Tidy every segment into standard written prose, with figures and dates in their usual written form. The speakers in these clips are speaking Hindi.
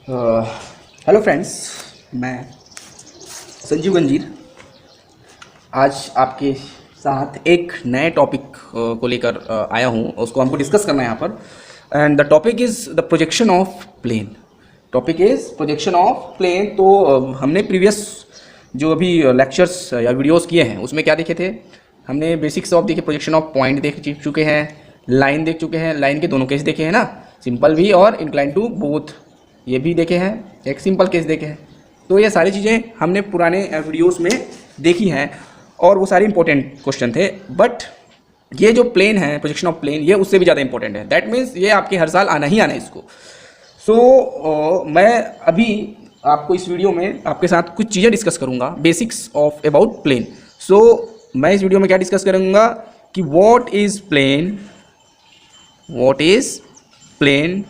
हेलो फ्रेंड्स, मैं संजीव गंजीर आज आपके साथ एक नए टॉपिक को लेकर आया हूँ। उसको हमको डिस्कस करना है यहाँ पर। And the topic is the projection of plane. Topic is projection of plane. तो हमने प्रीवियस जो अभी लेक्चर्स या वीडियोस किए हैं उसमें क्या देखे थे? हमने बेसिक्स ऑफ देखे, प्रोजेक्शन ऑफ पॉइंट देख चुके हैं, लाइन देख चुके हैं, लाइन के दोनों केस देखे हैं ना, सिंपल भी और इंक्लाइन टू बोथ, ये भी देखे हैं, एक सिंपल केस देखे हैं। तो ये सारी चीज़ें हमने पुराने वीडियोस में देखी हैं और वो सारे इंपॉर्टेंट क्वेश्चन थे। बट ये जो प्लेन है, प्रोजेक्शन ऑफ प्लेन, ये उससे भी ज़्यादा इंपॉर्टेंट है। दैट मीन्स ये आपके हर साल आना ही आना है इसको। सो मैं अभी आपको इस वीडियो में आपके साथ कुछ चीज़ें डिस्कस करूँगा, basics of about plane. So मैं इस वीडियो में क्या डिस्कस करूँगा कि what is plane, what is plane,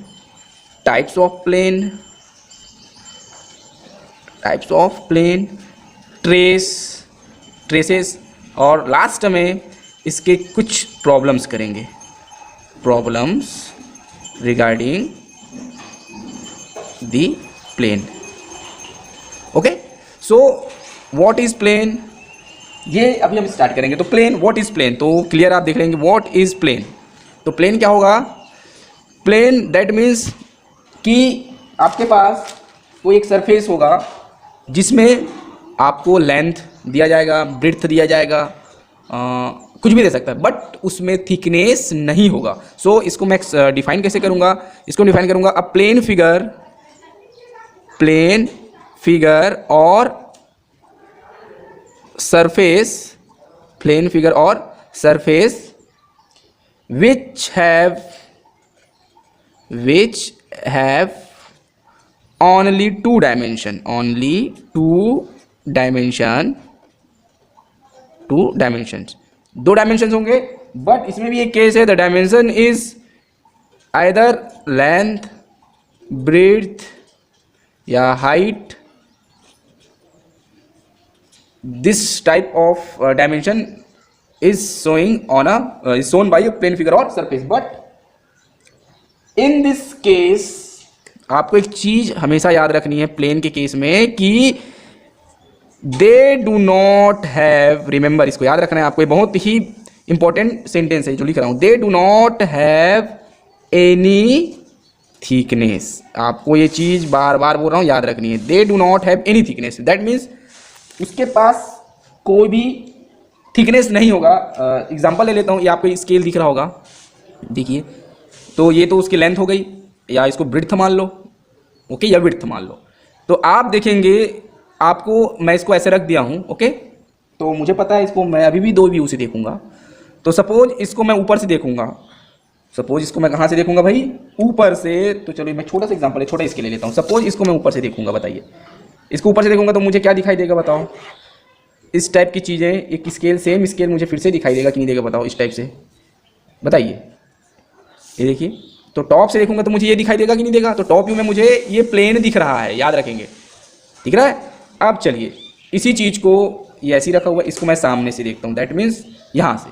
types of plane, types of plane, traces, और लास्ट में इसके कुछ प्रॉब्लम्स करेंगे, problems regarding the plane. Okay, so what is plane, ये अभी हम स्टार्ट करेंगे। तो प्लेन, व्हाट इज प्लेन, तो क्लियर आप देख लेंगे व्हाट इज प्लेन। तो प्लेन क्या होगा? प्लेन दैट मीन्स कि आपके पास कोई एक सरफेस होगा जिसमें आपको लेंथ दिया जाएगा, ब्रेड्थ दिया जाएगा, कुछ भी दे सकता है, बट उसमें थिकनेस नहीं होगा। सो इसको मैं डिफाइन कैसे करूँगा? इसको डिफाइन करूँगा अ प्लेन फिगर और सरफेस, प्लेन फिगर और surface which have only two dimension, दो डायमेंशंस होंगे। बट इसमें भी एक केस है, the dimension is either length, breadth या height. This type of dimension is shown by a plane figure or surface. But in this case आपको एक चीज हमेशा याद रखनी है प्लेन के केस में कि they do not have, remember इसको याद रखना है आपको, ये बहुत ही इंपॉर्टेंट सेंटेंस है जो लिख रहा हूं। they do not have any thickness, आपको ये चीज बार बार बोल रहा हूं, याद रखनी है। they do not have any thickness, that means उसके पास कोई भी थिकनेस नहीं होगा। एग्जांपल ले लेता हूँ, ये आपको स्केल दिख रहा होगा, देखिए। तो ये तो उसकी लेंथ हो गई, या इसको ब्रेड्थ मान लो, ओके, या विड्थ मान लो। तो आप देखेंगे, आपको मैं इसको ऐसे रख दिया हूँ, ओके। तो मुझे पता है इसको मैं अभी भी दो व्यू से देखूंगा। तो सपोज इसको मैं ऊपर से देखूंगा, सपोज इसको मैं कहाँ से देखूंगा भाई? ऊपर से। तो चलो मैं छोटा सा एग्जाम्पल है, छोटा इसके ले लेता हूँ। सपोज इसको मैं ऊपर से देखूंगा, बताइए, इसको ऊपर से देखूंगा तो मुझे क्या दिखाई देगा बताओ? इस टाइप की चीज़ें, एक स्केल, सेम स्केल मुझे फिर से दिखाई देगा कि नहीं देगा बताओ? इस टाइप से, बताइए, ये देखिए। तो टॉप से देखूंगा तो मुझे ये दिखाई देगा कि नहीं देगा? तो टॉप व्यू में मुझे ये प्लेन दिख रहा है, याद रखेंगे, दिख रहा है। अब चलिए इसी चीज़ को, ये ऐसी रखा हुआ, इसको मैं सामने से देखता हूँ, दैट मीन्स यहाँ से।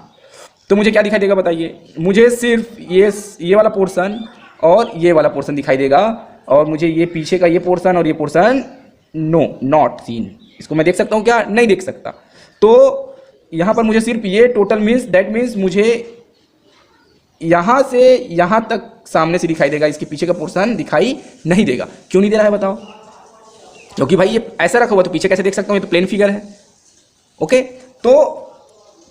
तो मुझे क्या दिखाई देगा बताइए? मुझे सिर्फ ये वाला पोर्सन और ये वाला पोर्सन दिखाई देगा, और मुझे ये पीछे का ये पोर्सन और ये पोर्सन नॉट सीन। इसको मैं देख सकता हूँ क्या? नहीं देख सकता। तो यहाँ पर मुझे सिर्फ ये टोटल मीन्स, दैट मीन्स मुझे यहाँ से यहाँ तक सामने से दिखाई देगा, इसके पीछे का पोर्शन दिखाई नहीं देगा। क्यों नहीं दे रहा है बताओ? क्योंकि भाई ये ऐसा रखा हुआ, तो पीछे कैसे देख सकता हूँ? ये तो प्लेन फिगर है, ओके। तो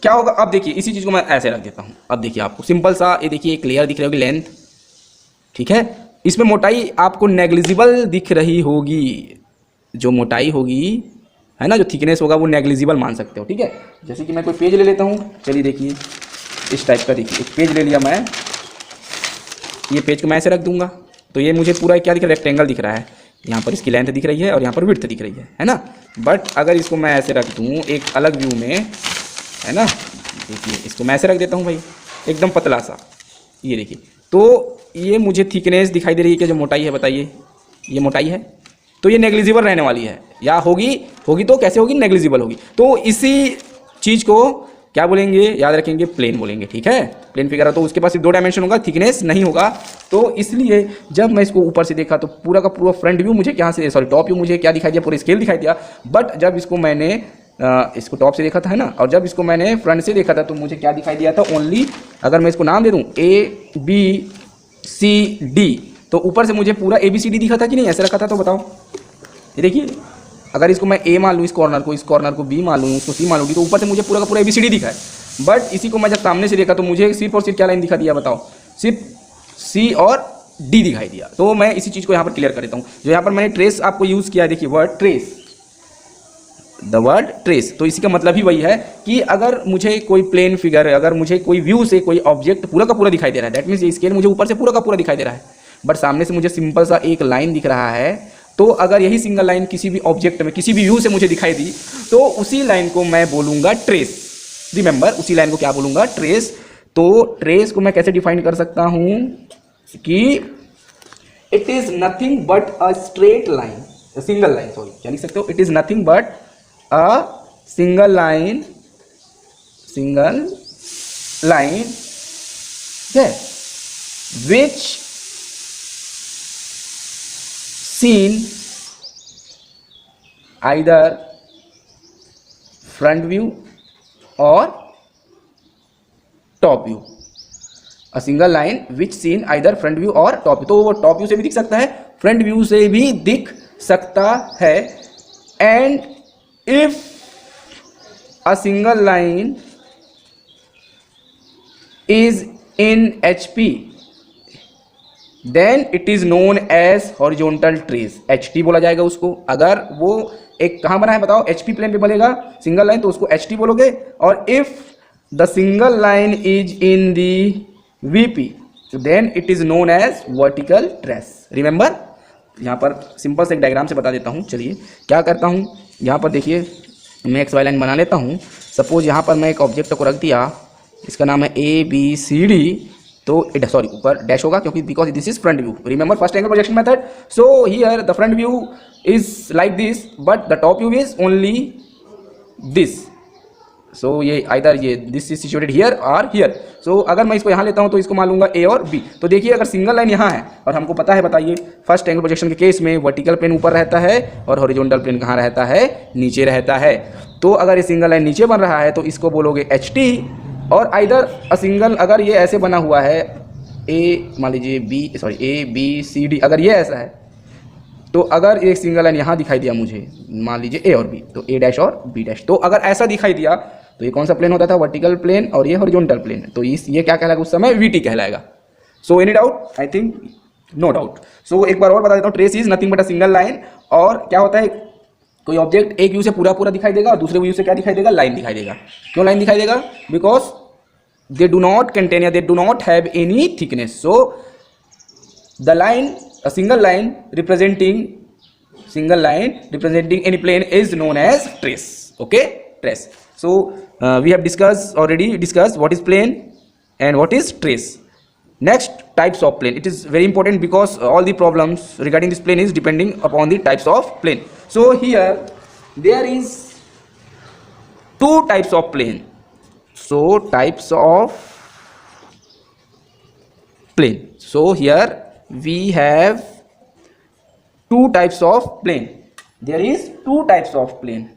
क्या होगा? अब देखिए, इसी चीज़ को मैं ऐसे रख देता हूँ। अब देखिए आपको सिंपल सा, ये देखिए एक लेयर दिख रही होगी, लेंथ, ठीक है। इसमें मोटाई आपको नेग्लिजिबल दिख रही होगी, जो मोटाई होगी है ना, जो थिकनेस होगा वो नेग्लिजिबल मान सकते हो, ठीक है। जैसे कि मैं कोई पेज ले लेता हूँ, चलिए देखिए इस टाइप का, देखिए एक पेज ले लिया मैं, ये पेज को मैं ऐसे रख दूंगा तो ये मुझे पूरा क्या दिख रहा है? रेक्टेंगल दिख रहा है। यहाँ पर इसकी लेंथ दिख रही है और यहाँ पर विड्थ दिख रही है ना। बट अगर इसको मैं ऐसे रख दूँ एक अलग व्यू में, है ना, देखिए इसको मैं ऐसे रख देता हूँ भाई, एकदम पतला सा, ये देखिए। तो ये मुझे थिकनेस दिखाई दे रही है कि जो मोटाई है, बताइए ये मोटाई है, तो ये नेग्लिजिबल रहने वाली है, या होगी तो कैसे होगी? नेग्लिजिबल होगी। तो इसी चीज़ को क्या बोलेंगे, याद रखेंगे, प्लेन बोलेंगे, ठीक है। प्लेन फिगर है तो उसके पास सिर्फ 2 डायमेंशन होगा, थिकनेस नहीं होगा। तो इसलिए जब मैं इसको ऊपर से देखा तो पूरा का पूरा फ्रंट व्यू मुझे क्या से, सॉरी टॉप व्यू मुझे क्या दिखाई दिया, पूरा स्केल दिखाई दिया। बट जब इसको मैंने इसको टॉप से देखा था, है ना, और जब इसको मैंने फ्रंट से देखा था तो मुझे क्या दिखाई दिया था, ओनली, अगर मैं इसको नाम दे दूँ ABCD, तो ऊपर से मुझे पूरा ABCD दिखा था कि नहीं, ऐसे रखा था। तो बताओ, ये देखिए, अगर इसको मैं A मान लूँ, इस कॉर्नर को B मान लूँ, उसको C मान लूँगी, तो ऊपर से मुझे पूरा का पूरा ABCD दिखा है। बट इसी को मैं जब सामने से देखा तो मुझे सिर्फ और सिर्फ क्या लाइन दिखा दिया, बताओ, सिर्फ C और D दिखाई दिया। तो मैं इसी चीज़ को यहाँ पर क्लियर कर देता हूँ। जो यहाँ पर मैंने ट्रेस आपको यूज़ किया, देखिए word trace, the word trace, तो इसी का मतलब ही वही है कि अगर मुझे कोई प्लेन फिगर, अगर मुझे कोई व्यू से कोई ऑब्जेक्ट पूरा का पूरा दिखाई दे रहा है, दैट मीन्स ये स्केल मुझे ऊपर से पूरा का पूरा दिखाई दे रहा है, बट सामने से मुझे सिंपल सा एक लाइन दिख रहा है, तो अगर यही सिंगल लाइन किसी भी ऑब्जेक्ट में, किसी भी व्यू से मुझे दिखाई दी, तो उसी लाइन को मैं बोलूँगा ट्रेस। रिमेंबर, उसी लाइन को क्या बोलूँगा, ट्रेस। तो ट्रेस को मैं कैसे डिफाइन कर सकता हूँ कि it is nothing but a straight line, single line, sorry, क्या लिख सकते हो, it is nothing but a single line, yeah, which seen either front view or top view, a single line which seen either front view or top view। तो वो टॉप व्यू से भी दिख सकता है, फ्रंट व्यू से भी दिख सकता है। And if a single line is in HP, then it is known as horizontal trace, HT बोला जाएगा उसको। अगर वो एक कहाँ बना है बताओ, HP प्लेन पे बनेगा सिंगल लाइन, तो उसको HT बोलोगे। और if the single line is in the VP, then it is known as vertical trace। Remember, यहाँ पर सिंपल से एक डायग्राम से बता देता हूँ। चलिए क्या करता हूँ, यहाँ पर देखिए, मैं एक्स वाई लाइन बना लेता हूँ। सपोज यहाँ पर मैं एक ऑब्जेक्ट को रख दिया, इसका नाम है ABCD, तो सॉरी ऊपर डैश होगा क्योंकि because this is front view. Remember first angle projection method. So here the front view is like this, but the top view is only this. So ये आइदर ये दिस इज सिचुएटेड हियर और हियर। सो अगर मैं इसको यहाँ लेता हूँ तो इसको मान लूंगा A और B। तो देखिए अगर सिंगल लाइन यहाँ है और हमको पता है, बताइए, फर्स्ट एंगल प्रोजेक्शन के केस में वर्टिकल प्लेन ऊपर रहता है और हॉरिजॉन्टल प्लेन कहाँ रहता है, नीचे रहता है। तो अगर ये सिंगल लाइन नीचे बन रहा है तो इसको बोलोगे HT, और आइदर अ सिंगल, अगर ये ऐसे बना हुआ है मान लीजिए ABCD, अगर ये ऐसा है, तो अगर एक सिंगल लाइन यहाँ दिखाई दिया मुझे, मान लीजिए A और B, तो A डैश और B डैश, तो अगर ऐसा दिखाई दिया तो ये कौन सा प्लेन होता था, वर्टिकल प्लेन, और ये हॉरिजॉन्टल प्लेन। तो ये क्या कहलाएगा उस समय, VT कहलाएगा। So any doubt, I think no doubt. So एक बार और बता देता हूँ, trace is nothing but a single line. और क्या होता है, कोई ऑब्जेक्ट एक व्यू से पूरा पूरा दिखाई देगा और दूसरे व्यू से क्या दिखाई देगा, लाइन दिखाई देगा। क्यों लाइन दिखाई देगा, because they do not contain या they do not have any thickness. So the line, a single line representing any plane is known as trace. Okay, trace. So we have already discussed what is plane and what is trace. Next, types of plane. It is very important because all the problems regarding this plane is depending upon the types of plane. So here there is two types of plane. So types of plane. So here we have two types of plane. There is two types of plane.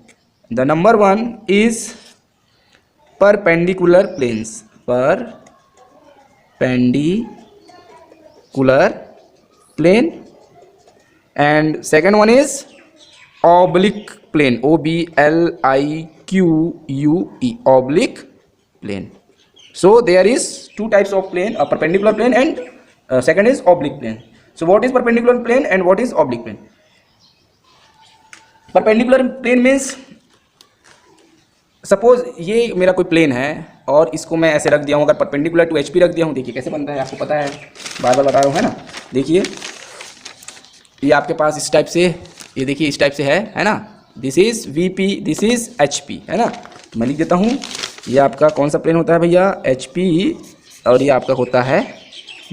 The number one is perpendicular planes. Perpendicular plane. And second one is oblique plane. OBLIQUE. Oblique plane. So there is two types of plane, a perpendicular plane and second is oblique plane. So what is perpendicular plane and what is oblique plane? Perpendicular plane means suppose ये मेरा कोई प्लेन है और इसको मैं ऐसे रख दिया हूँ, अगर परपेंडिकुलर टू HP रख दिया हूँ, देखिए कैसे बनता है, आपको पता है, बार बार बता रहा हूँ, है ना। देखिए ये आपके पास इस टाइप से, ये देखिए इस टाइप से है ना, this is VP, this is HP, है ना। तो मैं लिख देता हूँ, ये आपका कौन सा प्लेन होता है भैया, HP, और ये आपका होता है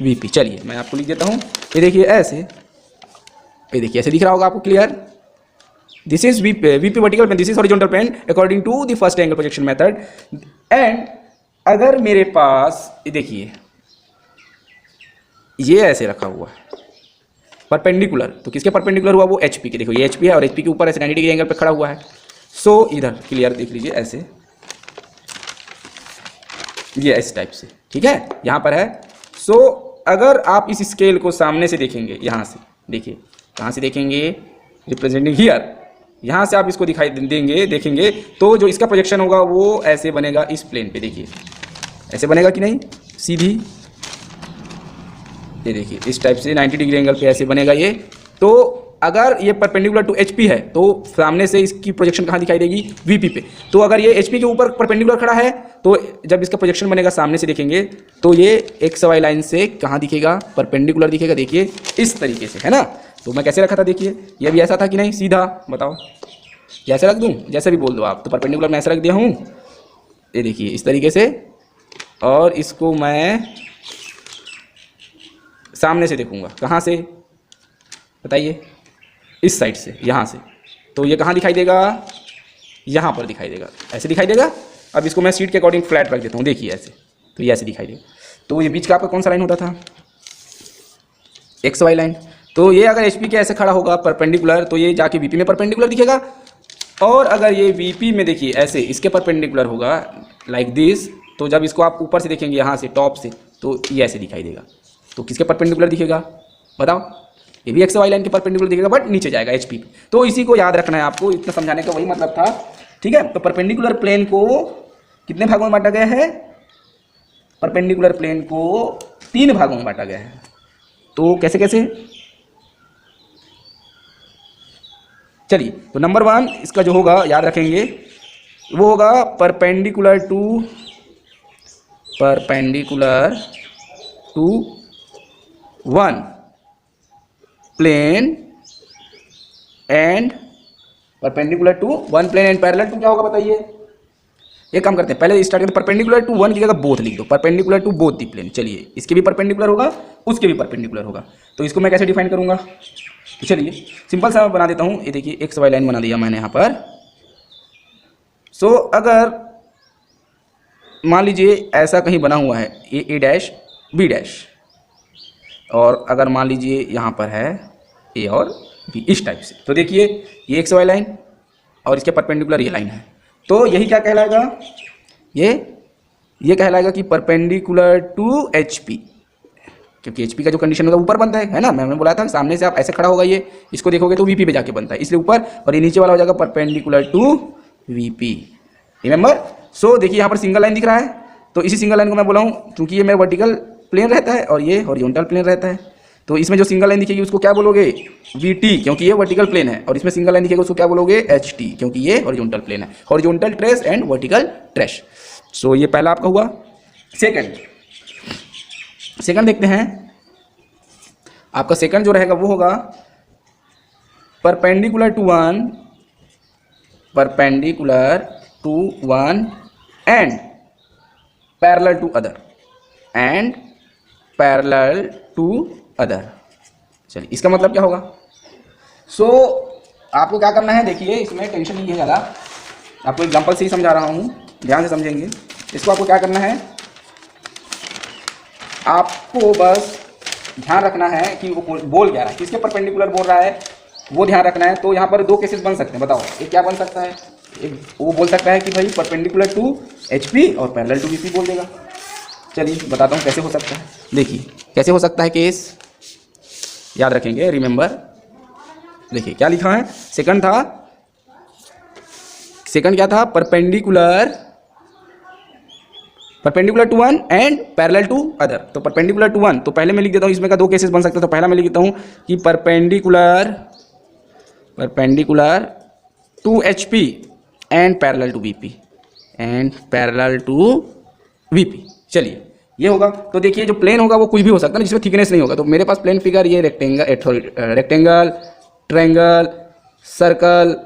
VP। चलिए मैं आपको लिख देता हूँ, ये देखिए ऐसे, ये देखिए ऐसे दिख रहा होगा आपको, clear. This is VP vertical plane, this is horizontal plane according to the first angle projection method. And अगर मेरे पास देखिए ये ऐसे रखा हुआ है परपेंडिकुलर, तो किसके परपेंडिकुलर हुआ, वो एचपी के। देखो ये एचपी है और एचपी के ऊपर ऐसे 90 डिग्री एंगल पे खड़ा हुआ है। सो इधर क्लियर देख लीजिए ऐसे, ये इस टाइप से, ठीक है, यहाँ पर है। सो अगर आप इस स्केल को सामने से देखेंगे, यहाँ से देखिए, कहाँ से देखेंगे, रिप्रेजेंटिंग हियर, यहाँ से आप इसको दिखाई देखेंगे तो जो इसका प्रोजेक्शन होगा वो ऐसे बनेगा इस प्लेन पे। देखिए ऐसे बनेगा कि नहीं, सीधी, ये देखिए इस टाइप से 90 डिग्री एंगल पे ऐसे बनेगा ये। तो अगर ये परपेंडिकुलर टू एचपी है तो सामने से इसकी प्रोजेक्शन कहाँ दिखाई देगी, वीपी पे। तो अगर ये एचपी के ऊपर परपेंडिकुलर खड़ा है तो जब इसका प्रोजेक्शन बनेगा सामने से देखेंगे तो ये एक्स वाई लाइन से कहाँ दिखेगा, परपेंडिकुलर दिखेगा। देखिए इस तरीके से, है ना। तो मैं कैसे रखा था, देखिए ये भी ऐसा था कि नहीं, सीधा, बताओ जैसे रख दूँ, जैसे भी बोल दो आप। तो परपेंडिकुलर मैं ऐसे रख दिया हूँ, ये देखिए इस तरीके से, और इसको मैं सामने से देखूंगा, कहाँ से बताइए, इस साइड से, यहाँ से। तो ये कहाँ दिखाई देगा, यहाँ पर दिखाई देगा, ऐसे दिखाई देगा। अब इसको मैं सीट के अकॉर्डिंग फ्लैट रख देता हूँ, देखिए ऐसे, तो ये ऐसे दिखाई देगा। तो ये बीच का आपका कौन सा लाइन होता था, एक्स वाई लाइन। तो ये अगर एचपी के ऐसे खड़ा होगा परपेंडिकुलर तो ये जाके वीपी में परपेंडिकुलर दिखेगा। और अगर ये वीपी में देखिए ऐसे इसके परपेंडिकुलर होगा लाइक दिस, तो जब इसको आप ऊपर से देखेंगे यहाँ से टॉप से तो ये ऐसे दिखाई देगा। तो किसके परपेंडिकुलर दिखेगा बताओ, ये भी एक्स वाई लाइन के परपेंडिकुलर दिखेगा बट नीचे जाएगा एचपी पे। तो इसी को याद रखना है आपको, इतना समझाने का वही मतलब था, ठीक है। तो परपेंडिकुलर प्लेन को कितने भागों में बांटा गया है, परपेंडिकुलर प्लेन को 3 भागों में बांटा गया है। तो कैसे कैसे, चलिए। तो नंबर 1 इसका जो होगा याद रखेंगे, वो होगा perpendicular to 1 plane and perpendicular to 1 plane and parallel to क्या होगा बताइए। एक काम करते हैं, पहले स्टार्ट करते हैं, परपेंडिकुलर टू 1 की जगह बोथ लिख दो, perpendicular to both the plane. चलिए इसके भी परपेंडिकुलर होगा, उसके भी परपेंडिकुलर होगा। तो इसको मैं कैसे डिफाइन करूंगा, तो चलिए सिंपल सा मैं बना देता हूं। ये देखिए एक्स वाई लाइन बना दिया मैंने यहाँ पर। सो अगर मान लीजिए ऐसा कहीं बना हुआ है ए डैश बी डैश, और अगर मान लीजिए यहाँ पर है ए और बी इस टाइप से, तो देखिए ये एक्स वाई लाइन और इसके परपेंडिकुलर ये लाइन है। तो यही क्या कहलाएगा, ये कहलाएगा कि परपेंडिकुलर टू एच पी, क्योंकि एच पी का जो कंडीशन होगा ऊपर बनता है ना। मैंने बोला था सामने से आप ऐसे खड़ा होगा, ये इसको देखोगे तो वीपी पे जाके बनता है, इसलिए ऊपर, और ये नीचे वाला हो जाएगा परपेंडिकुलर टू वीपी, रिमेंबर। सो देखिए यहाँ पर सिंगल लाइन दिख रहा है, तो इसी सिंगल लाइन को मैं बोला हूँ क्योंकि ये मेरा वर्टिकल प्लेन रहता है और ये हॉरिजॉन्टल प्लेन रहता है। तो इसमें जो सिंगल लाइन दिखेगी उसको क्या बोलोगे, वी टी, क्योंकि ये वर्टिकल प्लेन है। और इसमें सिंगल लाइन दिखेगा उसको क्या बोलोगे, एच टी, क्योंकि ये हॉरिजॉन्टल प्लेन है। Horizontal trace and vertical trace. So ये पहला आपका हुआ। सेकंड देखते हैं, आपका सेकंड जो रहेगा वो होगा perpendicular to one and parallel to other. चलिए इसका मतलब क्या होगा। सो आपको क्या करना है, देखिए इसमें टेंशन नहीं है ज़्यादा, आपको एग्जांपल से ही समझा रहा हूँ, ध्यान से समझेंगे। इसको आपको क्या करना है, आपको बस ध्यान रखना है कि वो बोल क्या रहा है, किसके परपेंडिकुलर बोल रहा है वो ध्यान रखना है। तो यहाँ पर 2 केसेस बन सकते हैं, बताओ एक क्या बन सकता है, एक वो बोल सकता है कि भाई परपेंडिकुलर टू एचपी और पैरेलल टू वीपी बोल देगा। चलिए बताता हूँ कैसे हो सकता है, देखिए कैसे हो सकता है केस, याद रखेंगे, रिमेंबर। देखिए क्या लिखा है, सेकंड क्या था, perpendicular to 1 and parallel to other. तो परपेंडिकुलर टू 1, तो पहले मैं लिख देता हूँ, इसमें का 2 केसेस बन सकते हैं। तो पहला मैं लिख देता हूँ कि perpendicular to HP and parallel to VP. चलिए ये होगा। तो देखिए जो प्लेन होगा वो कुछ भी हो सकता है ना, जिसमें थिकनेस नहीं होगा। तो मेरे पास प्लेन फिगर ये रेक्टेंगल, ट्रायंगल, सर्कल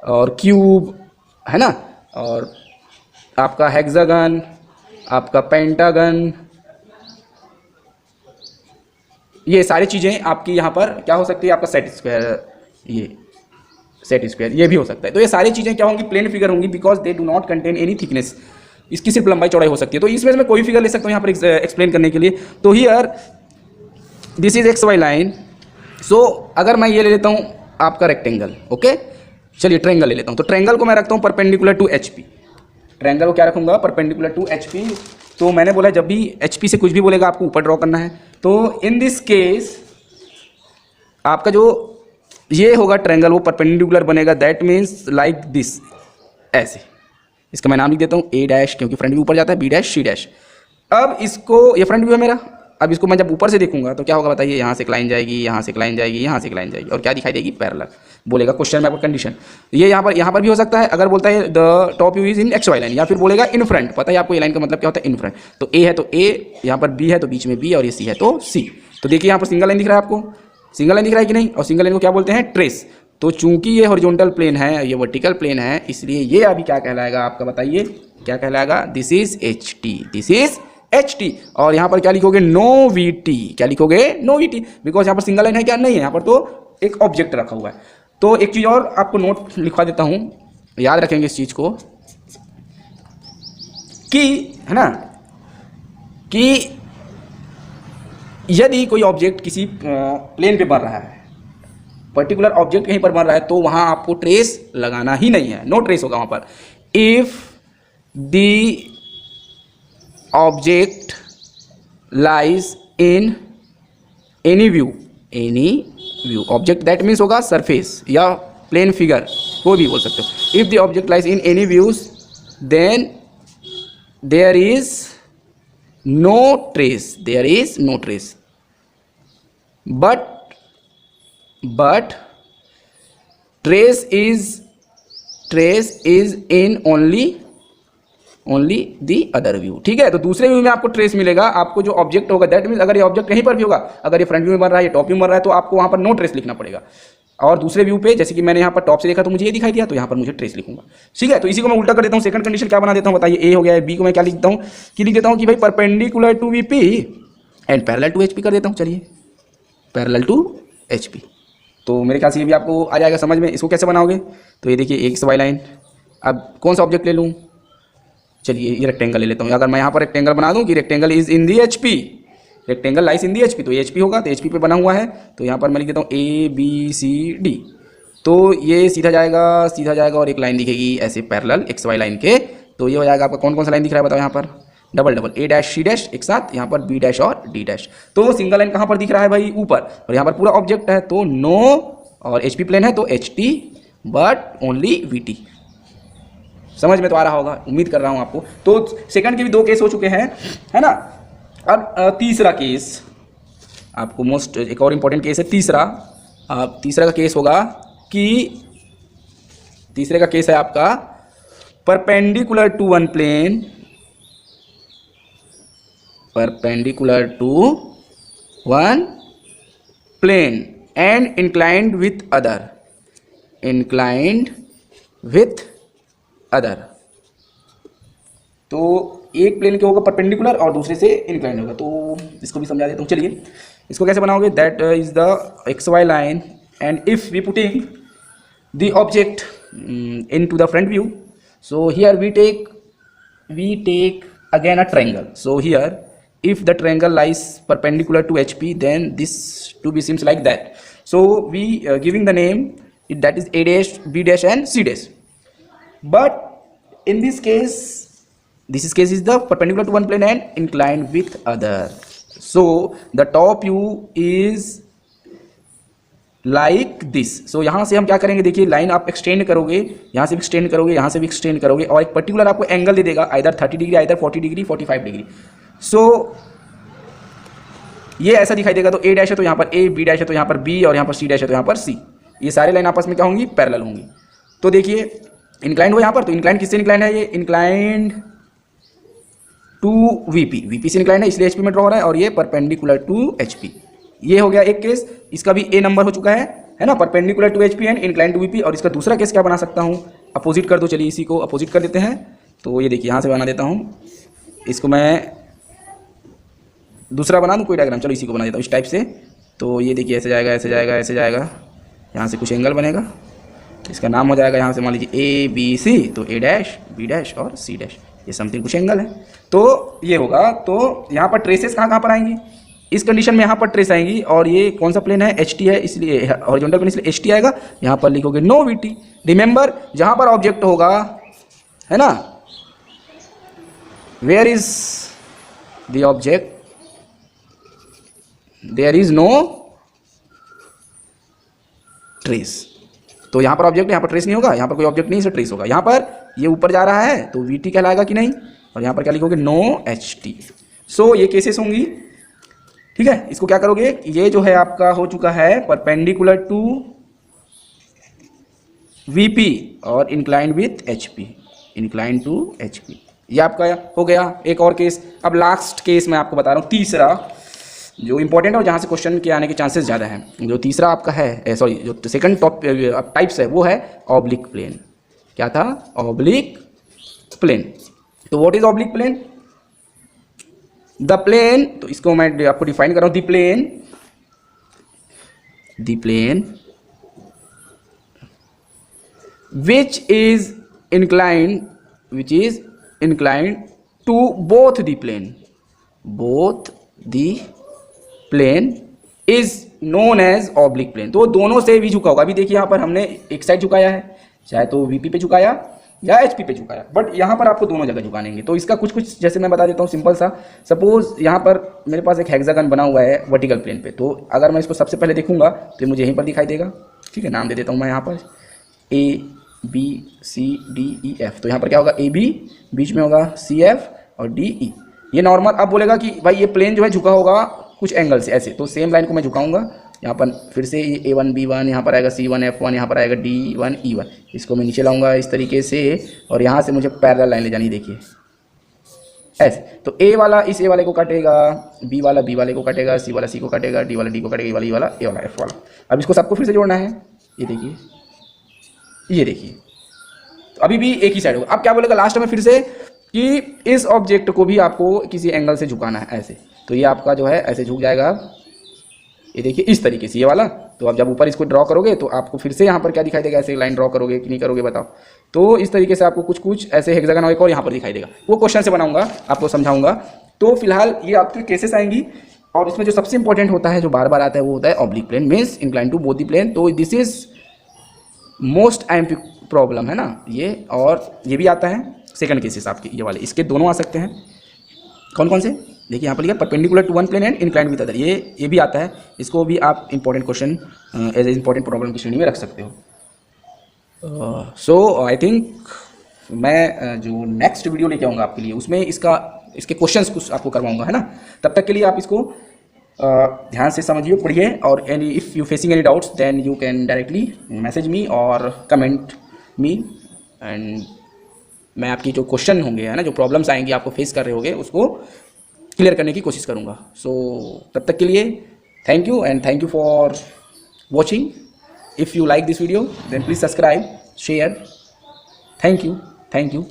और क्यूब है ना, और आपका हेक्सागन, आपका पेंटागन, ये सारी चीज़ें आपकी यहाँ पर क्या हो सकती है, आपका सेट स्क्वायर, ये सेट स्क्वायर, ये भी हो सकता है। तो ये सारी चीज़ें क्या होंगी, प्लेन फिगर होंगी, because they do not contain any thickness. इसकी सिर्फ लंबाई चौड़ाई हो सकती है। तो इसमें मैं कोई फिगर ले सकता हूँ यहाँ पर एक्सप्लेन करने के लिए। तो here this is X Y line. So अगर मैं ये ले लेता हूँ आपका रेक्टेंगल, ओके, चलिए ट्रायंगल ले लेता हूँ। तो ट्रायंगल को मैं रखता हूँ perpendicular to H P. Triangle को क्या रखूँगा, परपेंडिकुलर टू एच पी। तो मैंने बोला जब भी एच पी से कुछ भी बोलेगा आपको ऊपर ड्रॉ करना है। तो इन दिस केस आपका जो ये होगा ट्रायंगल वो परपेंडिकुलर बनेगा, दैट मीन्स लाइक दिस, ऐसे। इसका मैं नाम लिख देता हूँ ए डैश, क्योंकि फ्रंट व्यू ऊपर जाता है, बी डैश सी डैश। अब इसको, ये फ्रंट व्यू है मेरा, अब इसको मैं जब ऊपर से देखूंगा तो क्या होगा बताइए, यहाँ से एक लाइन जाएगी, यहाँ से एक लाइन जाएगी, यहाँ से एक लाइन जाएगी, और क्या दिखाई देगी, पैरेलल। बोलेगा क्वेश्चन में आपको कंडीशन, ये यहाँ पर भी हो सकता है। अगर बोलता है the top view is in X Y line, या फिर बोलेगा इन फ्रंट। पता है आपको ये लाइन का मतलब क्या होता है, इन फ्रंट। तो ए है तो ए, यहाँ पर बी है तो बीच में बी, और ये सी है तो सी। तो देखिए यहाँ पर सिंगल लाइन दिख रहा है आपको, सिंगल लाइन दिख रहा है कि नहीं, और सिंगल लाइन को क्या बोलते हैं, ट्रेस। तो चूंकि ये हॉरिजॉन्टल प्लेन है, ये वर्टिकल प्लेन है, इसलिए ये अभी क्या कहलाएगा आपका, बताइए क्या कहलाएगा, this is H T, this is H T. और यहाँ पर क्या लिखोगे, नो वी टी। क्या लिखोगे, नो वी टी, बिकॉज यहाँ पर सिंगल लाइन है क्या, नहीं है, यहाँ पर तो एक ऑब्जेक्ट रखा हुआ है। तो एक चीज़ और आपको नोट लिखवा देता हूँ, याद रखेंगे इस चीज़ को, कि है ना, कि यदि कोई ऑब्जेक्ट किसी प्लेन पे बन रहा है, पर्टिकुलर ऑब्जेक्ट कहीं पर बन रहा है, तो वहाँ आपको ट्रेस लगाना ही नहीं है, नो ट्रेस होगा वहाँ पर। If the object lies in any view, object that means होगा सरफेस या प्लेन फिगर, कोई भी बोल सकते हो। If the object lies in any views then there is no trace, there is no trace, but trace is in only the other view। ठीक है, तो दूसरे व्यू में आपको ट्रेस मिलेगा, आपको जो ऑब्जेक्ट होगा, दैट मीन्स अगर ये ऑब्जेक्ट कहीं पर भी होगा, अगर ये फ्रंट व्यू में बन रहा है, ये टॉप व्यू में बन रहा है, तो आपको वहां पर नो ट्रेस लिखना पड़ेगा। और दूसरे व्यू पे, जैसे कि मैंने यहाँ पर टॉप से देखा तो मुझे ये दिखाई दिया, तो यहाँ पर मुझे ट्रेस लिखूंगा। ठीक है, तो इसी को मैं उल्टा कर देता हूँ, सेकंड कंडीशन क्या बना देता हूँ बताइए, ए हो गया है, बी को मैं क्या लिखता हूँ, कि लिख देता हूँ कि भाई perpendicular to V P and parallel to H P कर देता हूँ। चलिए पैरेलल टू एच पी, तो मेरे ख्याल से ये भी आपको आ जाएगा समझ में। इसको कैसे बनाओगे, तो ये देखिए एक्स वाई लाइन। अब कौन सा ऑब्जेक्ट ले लूँ, चलिए ये रेक्टेंगल ले लेता हूँ। अगर मैं यहाँ पर रेक्टेंगल बना दूँ कि rectangle is in the H P, rectangle lies in the H P, तो एच पी होगा, तो एच पी पे बना हुआ है, तो यहाँ पर मैं लिख देता हूँ ए बी सी डी। तो ये सीधा जाएगा और एक लाइन दिखेगी ऐसे पैरेलल एक्स वाई लाइन के। तो ये हो जाएगा आपका, कौन कौन सा लाइन दिख रहा है बताओ, यहाँ पर double A dash C dash एक साथ, यहाँ पर बी डैश और डी डैश। तो सिंगल लाइन कहाँ पर दिख रहा है भाई, ऊपर, और यहाँ पर पूरा ऑब्जेक्ट है, तो नो, और एच पी प्लेन है तो H T, but only we T. समझ में तो आ रहा होगा, उम्मीद कर रहा हूँ आपको। तो सेकंड के भी दो केस हो चुके हैं, है ना। अब तीसरा केस आपको मोस्ट, एक और इम्पोर्टेंट केस है तीसरा। तीसरा का केस होगा कि तीसरे का केस है आपका perpendicular to one plane, perpendicular to one plane and inclined with other, inclined with other. तो एक प्लेन के होगा परपेंडिकुलर और दूसरे से इंक्लाइंड होगा। तो इसको भी समझा देता हूँ, चलिए इसको कैसे बनाओगे, that is the X Y line and if we putting the object into the front view, so here we take again a triangle. So here if the triangle lies perpendicular to HP, then this to be seems like that. So we giving the name that is A dash, B dash and C dash. But in this case is the perpendicular to one plane and inclined with other. So the top view is like this. So यहाँ से हम क्या करेंगे, देखिए लाइन आप एक्सटेंड करोगे, यहाँ से भी एक्सटेंड करोगे, यहाँ से भी एक्सटेंड करोगे, और एक पर्टिकुलर आपको एंगल दे देगा, either 30 degree, either 40 degree, 45 degree. So ये ऐसा दिखाई देगा। तो ए डैश है तो यहाँ पर ए, बी डैश है तो यहाँ पर बी, और यहाँ पर सी डैश है तो यहाँ पर सी। ये सारे लाइन आपस में क्या होंगी, पैरेलल होंगी। तो देखिए इंक्लाइंड हो यहाँ पर, तो इंक्लाइंड किससे इंक्लाइंड है, ये इंक्लाइंड टू वीपी, वीपी से इंक्लाइंड है इसलिए एचपी में ड्रॉ हो रहा है, और ये परपेंडिकुलर टू एचपी। ये हो गया एक केस, इसका भी ए नंबर हो चुका है ना, perpendicular to HP and inclined to VP. और इसका दूसरा केस क्या बना सकता हूँ, अपोजिट कर दो, चलिए इसी को अपोजिट कर देते हैं। तो ये देखिए यहाँ से बना देता हूँ, इसको मैं दूसरा बना दूँ कोई डायग्राम, चलो इसी को बना देता हूँ इस टाइप से। तो ये देखिए ऐसे जाएगा, ऐसे जाएगा, ऐसे जाएगा, यहाँ से कुछ एंगल बनेगा, इसका नाम हो जाएगा यहाँ से मान लीजिए ए बी सी, तो ए डैश बी डैश और सी डैश, ये समथिंग कुछ एंगल है। तो ये होगा, तो यहाँ पर ट्रेसेस कहाँ पर आएंगी, इस कंडीशन में यहाँ पर ट्रेस आएंगी, और ये कौन सा प्लेन है, एच टी है, इसलिए हॉरिजॉन्टल प्लेन इसलिए एच टी आएगा। यहाँ पर लिखोगे नो वी टी। रिमेंबर, जहाँ पर ऑब्जेक्ट होगा, है ना, where is the object there is no trace. तो यहाँ पर ऑब्जेक्ट, यहाँ पर ट्रेस नहीं होगा, यहाँ पर कोई ऑब्जेक्ट नहीं, इसे ट्रेस होगा। यहाँ पर ये ऊपर जा रहा है तो वी टी कहलाएगा कि नहीं, और यहाँ पर क्या लिखोगे, नो एच टी। सो ये केसेस होंगी, ठीक है। इसको क्या करोगे, ये जो है आपका हो चुका है परपेंडिकुलर टू वीपी और inclined with HP, inclined to HP, ये आपका हो गया एक और केस। अब लास्ट केस मैं आपको बता रहा हूँ, तीसरा जो इंपॉर्टेंट है और जहाँ से क्वेश्चन के आने के चांसेस ज़्यादा हैं। जो तीसरा आपका है, सॉरी जो सेकंड टाइप्स है वो है ऑब्लिक प्लेन। क्या था, ऑब्लिक प्लेन। तो what is oblique plane, the plane, तो इसको मैं आपको डिफाइन कर रहा हूं, the plane which is inclined to both the plane is known as oblique plane। तो दोनों से भी झुका होगा। अभी देखिए यहाँ पर हमने एक साइड झुकाया है, चाहे तो वीपी पे झुकाया या एचपी पे झुकाया, बट यहाँ पर आपको दोनों जगह झुकानेंगे। तो इसका कुछ जैसे मैं बता देता हूँ सिंपल सा। सपोज यहाँ पर मेरे पास एक हेक्सागन बना हुआ है वर्टिकल प्लेन पे, तो अगर मैं इसको सबसे पहले देखूंगा तो मुझे यहीं पर दिखाई देगा, ठीक है। नाम दे देता हूँ मैं यहाँ पर A B C D E F. तो यहाँ पर क्या होगा, ए बी, बीच में होगा सी एफ और डी ई। ये नॉर्मल। अब बोलेगा कि भाई ये प्लेन जो है झुका होगा कुछ एंगल से ऐसे, तो सेम लाइन को मैं झुकाऊंगा। यहाँ पर फिर से ये ए वन बी वन, यहाँ पर आएगा सी वन एफ वन, यहाँ पर आएगा डी वन ई वन। इसको मैं नीचे लाऊंगा इस तरीके से, और यहाँ से मुझे पैरेलल लाइन ले जानी, देखिए ऐसे। तो ए वाला इस ए वाले को काटेगा, बी वाला बी वाले को काटेगा, सी वाला सी को काटेगा, डी वाला डी को काटेगा, ई वाला ई वाला ए वाला एफ वाला। अब इसको सबको फिर से जोड़ना है, ये देखिए, ये देखिए, तो अभी भी एक ही साइड होगा। अब क्या बोलेगा लास्ट में फिर से कि इस ऑब्जेक्ट को भी आपको किसी एंगल से झुकाना है ऐसे। तो ये आपका जो है ऐसे झुक जाएगा, ये देखिए इस तरीके से, ये वाला। तो आप जब ऊपर इसको ड्रॉ करोगे तो आपको फिर से यहाँ पर क्या दिखाई देगा, ऐसे लाइन ड्रॉ करोगे कि नहीं करोगे बताओ। तो इस तरीके से आपको कुछ ऐसे हेक्सागन और यहाँ पर दिखाई देगा, वो क्वेश्चन से बनाऊंगा, आपको समझाऊंगा। तो फिलहाल ये आपके केसेस आएंगी, और इसमें जो सबसे इंपॉर्टेंट होता है, जो बार बार आता है, वो होता है oblique plane, means inclined to both the plane. तो this is most IMP problem है ना ये, और ये भी आता है सेकंड केसेस आपके ये वाले, इसके दोनों आ सकते हैं। कौन कौन से, देखिए यहाँ पर लिखा perpendicular to one plane and inclined with other, ये भी आता है। इसको भी आप important question as a important problem की श्रेणी में रख सकते हो। सो आई थिंक मैं जो नेक्स्ट वीडियो लेके आऊँगा आपके लिए, उसमें इसके क्वेश्चंस कुछ आपको करवाऊँगा, है ना। तब तक के लिए आप इसको ध्यान से समझिए, पढ़िए, और any if you facing any doubts then you can directly message me और कमेंट मी, एंड मैं आपकी जो क्वेश्चन होंगे, है ना, जो प्रॉब्लम्स आएंगी आपको फेस कर रहे होंगे, उसको क्लियर करने की कोशिश करूँगा। सो तब तक के लिए thank you, and thank you for watching. If you like this video then please subscribe, share. Thank you.